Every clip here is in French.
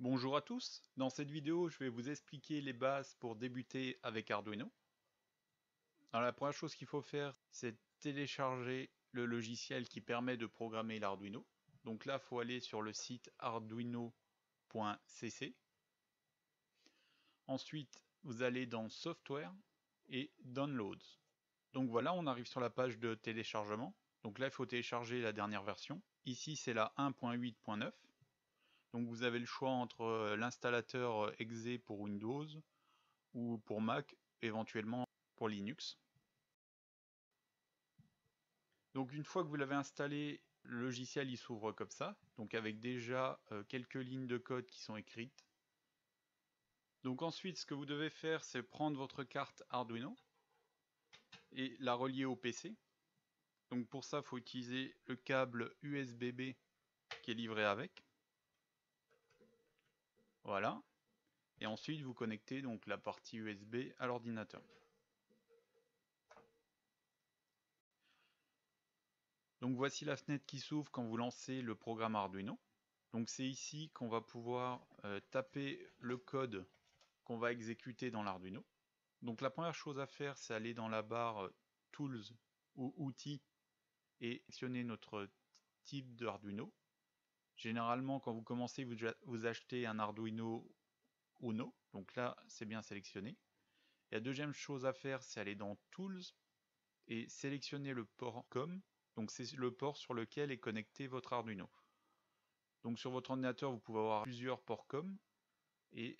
Bonjour à tous, dans cette vidéo je vais vous expliquer les bases pour débuter avec Arduino. Alors la première chose qu'il faut faire c'est télécharger le logiciel qui permet de programmer l'Arduino. Donc là il faut aller sur le site arduino.cc. Ensuite vous allez dans Software et Downloads. Donc voilà, on arrive sur la page de téléchargement. Donc là il faut télécharger la dernière version. Ici c'est la 1.8.9. Donc vous avez le choix entre l'installateur exe pour Windows ou pour Mac, éventuellement pour Linux. Donc une fois que vous l'avez installé, le logiciel il s'ouvre comme ça, donc avec déjà quelques lignes de code qui sont écrites. Donc ensuite ce que vous devez faire c'est prendre votre carte Arduino et la relier au PC. Donc pour ça il faut utiliser le câble USB-B qui est livré avec. Voilà. Et ensuite vous connectez donc la partie USB à l'ordinateur. Donc voici la fenêtre qui s'ouvre quand vous lancez le programme Arduino. Donc c'est ici qu'on va pouvoir taper le code qu'on va exécuter dans l'Arduino. Donc la première chose à faire c'est aller dans la barre Tools ou Outils et sélectionner notre type d'Arduino. Généralement quand vous commencez vous achetez un Arduino Uno, donc là c'est bien sélectionné. Et la deuxième chose à faire c'est aller dans Tools et sélectionner le port COM. Donc c'est le port sur lequel est connecté votre Arduino. Donc sur votre ordinateur, vous pouvez avoir plusieurs ports COM et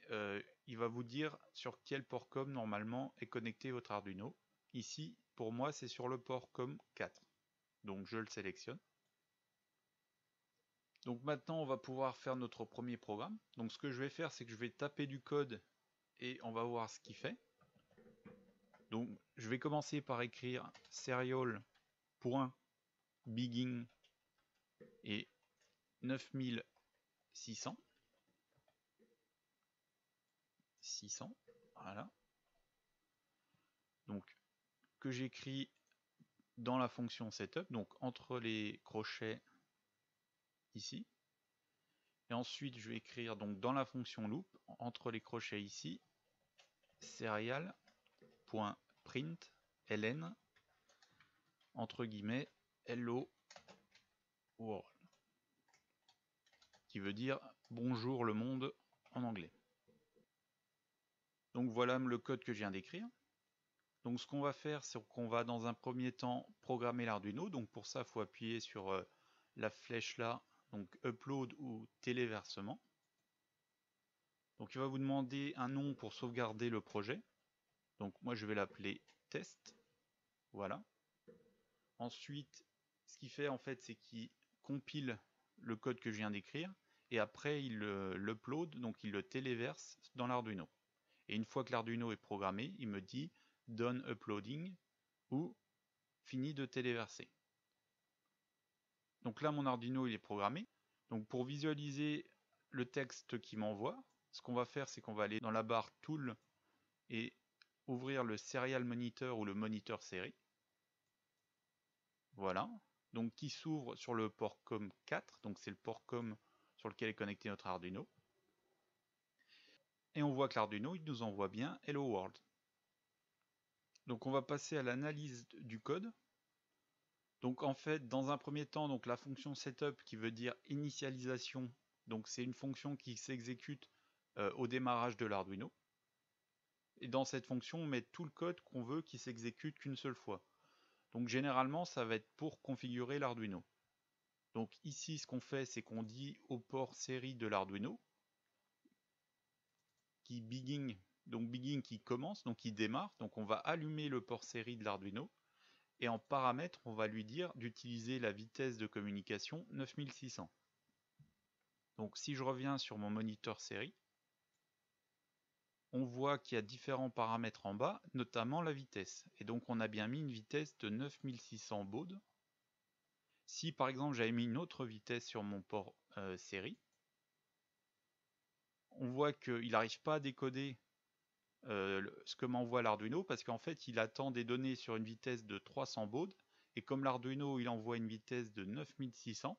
il va vous dire sur quel port COM normalement est connecté votre Arduino. Ici, pour moi, c'est sur le port COM 4. Donc je le sélectionne. Donc maintenant, on va pouvoir faire notre premier programme. Donc ce que je vais faire, c'est que je vais taper du code et on va voir ce qu'il fait. Donc je vais commencer par écrire serial.begin et 9600. 600, voilà. Donc que j'écris dans la fonction setup, donc entre les crochets ici. Et ensuite je vais écrire donc dans la fonction loop, entre les crochets ici, serial.println entre guillemets hello world, qui veut dire bonjour le monde en anglais. Donc voilà le code que je viens d'écrire. Donc ce qu'on va faire, c'est qu'on va dans un premier temps programmer l'Arduino. Donc pour ça, il faut appuyer sur la flèche là, donc upload ou téléversement. Donc il va vous demander un nom pour sauvegarder le projet. Donc moi je vais l'appeler test. Voilà. Ensuite, ce qu'il fait en fait, c'est qu'il compile le code que je viens d'écrire et après il l'upload, donc il le téléverse dans l'Arduino. Et une fois que l'Arduino est programmé, il me dit done uploading ou fini de téléverser. Donc là mon Arduino il est programmé. Donc pour visualiser le texte qu'il m'envoie, ce qu'on va faire c'est qu'on va aller dans la barre Tool et ouvrir le Serial Monitor ou le Moniteur série. Voilà. Donc qui s'ouvre sur le port COM 4, donc c'est le port COM sur lequel est connecté notre Arduino. Et on voit que l'Arduino il nous envoie bien Hello World. Donc on va passer à l'analyse du code. Donc en fait, dans un premier temps, donc la fonction setup qui veut dire initialisation, donc c'est une fonction qui s'exécute au démarrage de l'Arduino. Et dans cette fonction, on met tout le code qu'on veut qui s'exécute qu'une seule fois. Donc généralement, ça va être pour configurer l'Arduino. Donc ici, ce qu'on fait, c'est qu'on dit au port série de l'Arduino, qui begin, donc begin qui commence, donc qui démarre, donc on va allumer le port série de l'Arduino, et en paramètre, on va lui dire d'utiliser la vitesse de communication 9600. Donc si je reviens sur mon moniteur série, on voit qu'il y a différents paramètres en bas, notamment la vitesse. Et donc on a bien mis une vitesse de 9600 bauds. Si par exemple j'avais mis une autre vitesse sur mon port série, on voit qu'il n'arrive pas à décoder ce que m'envoie l'Arduino parce qu'en fait il attend des données sur une vitesse de 300 bauds et comme l'Arduino il envoie une vitesse de 9600,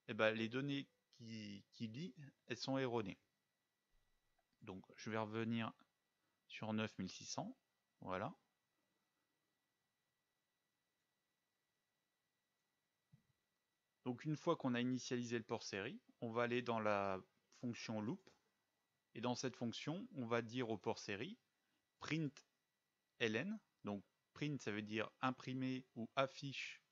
et ben les données qu'il lit elles sont erronées. Donc je vais revenir sur 9600, voilà. Donc une fois qu'on a initialisé le port série, on va aller dans la fonction loop, et dans cette fonction, on va dire au port série print ln, donc print ça veut dire imprimer ou affiche,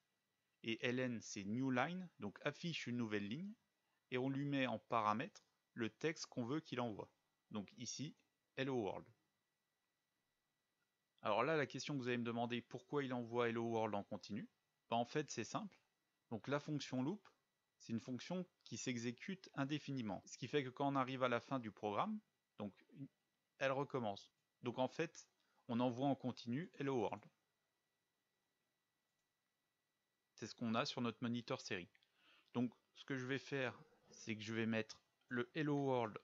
et ln c'est new line, donc affiche une nouvelle ligne, et on lui met en paramètre le texte qu'on veut qu'il envoie. Donc ici, hello world. Alors là, la question que vous allez me demander, pourquoi il envoie hello world en continu? Ben, en fait, c'est simple. Donc la fonction loop, c'est une fonction qui s'exécute indéfiniment. Ce qui fait que quand on arrive à la fin du programme, donc elle recommence. Donc en fait, on envoie en continu hello world. C'est ce qu'on a sur notre moniteur série. Donc ce que je vais faire, c'est que je vais mettre le hello world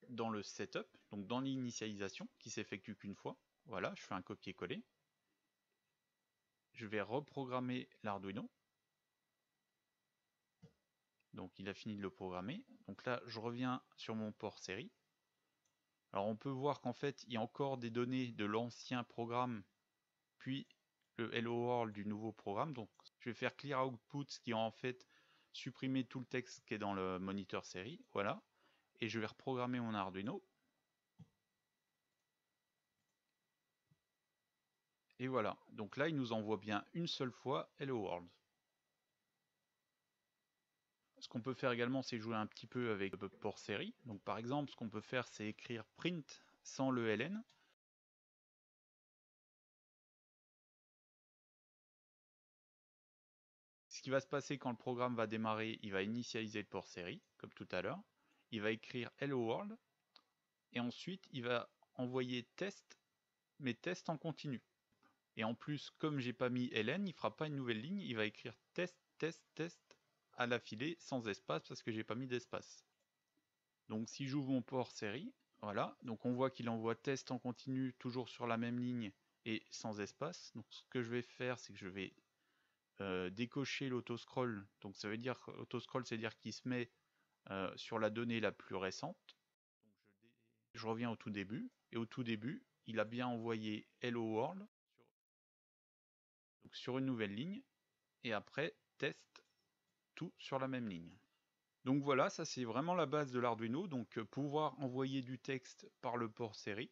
dans le setup, donc dans l'initialisation, qui s'effectue qu'une fois. Voilà, je fais un copier-coller. Je vais reprogrammer l'Arduino. Donc il a fini de le programmer. Donc là, je reviens sur mon port série. Alors on peut voir qu'en fait, il y a encore des données de l'ancien programme, puis le hello world du nouveau programme. Donc je vais faire clear output, ce qui va en fait supprimer tout le texte qui est dans le moniteur série. Voilà. Et je vais reprogrammer mon Arduino. Et voilà. Donc là, il nous envoie bien une seule fois hello world. Ce qu'on peut faire également, c'est jouer un petit peu avec le port série. Donc par exemple, ce qu'on peut faire, c'est écrire print sans le ln. Ce qui va se passer quand le programme va démarrer, il va initialiser le port série, comme tout à l'heure. Il va écrire hello world. Et ensuite, il va envoyer test, mais test en continu. Et en plus, comme j'ai pas mis ln, il fera pas une nouvelle ligne, il va écrire test, test, test à l'affilée sans espace parce que j'ai pas mis d'espace. Donc si j'ouvre mon port série, voilà, donc on voit qu'il envoie test en continu toujours sur la même ligne et sans espace. Donc ce que je vais faire, c'est que je vais décocher l'autoscroll. Donc ça veut dire l'autoscroll, c'est dire qu'il se met sur la donnée la plus récente. Donc je reviens au tout début, et au tout début, il a bien envoyé hello world donc sur une nouvelle ligne, et après test tout sur la même ligne. Donc voilà, ça c'est vraiment la base de l'Arduino, donc pouvoir envoyer du texte par le port série.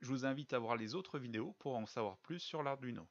Je vous invite à voir les autres vidéos pour en savoir plus sur l'Arduino.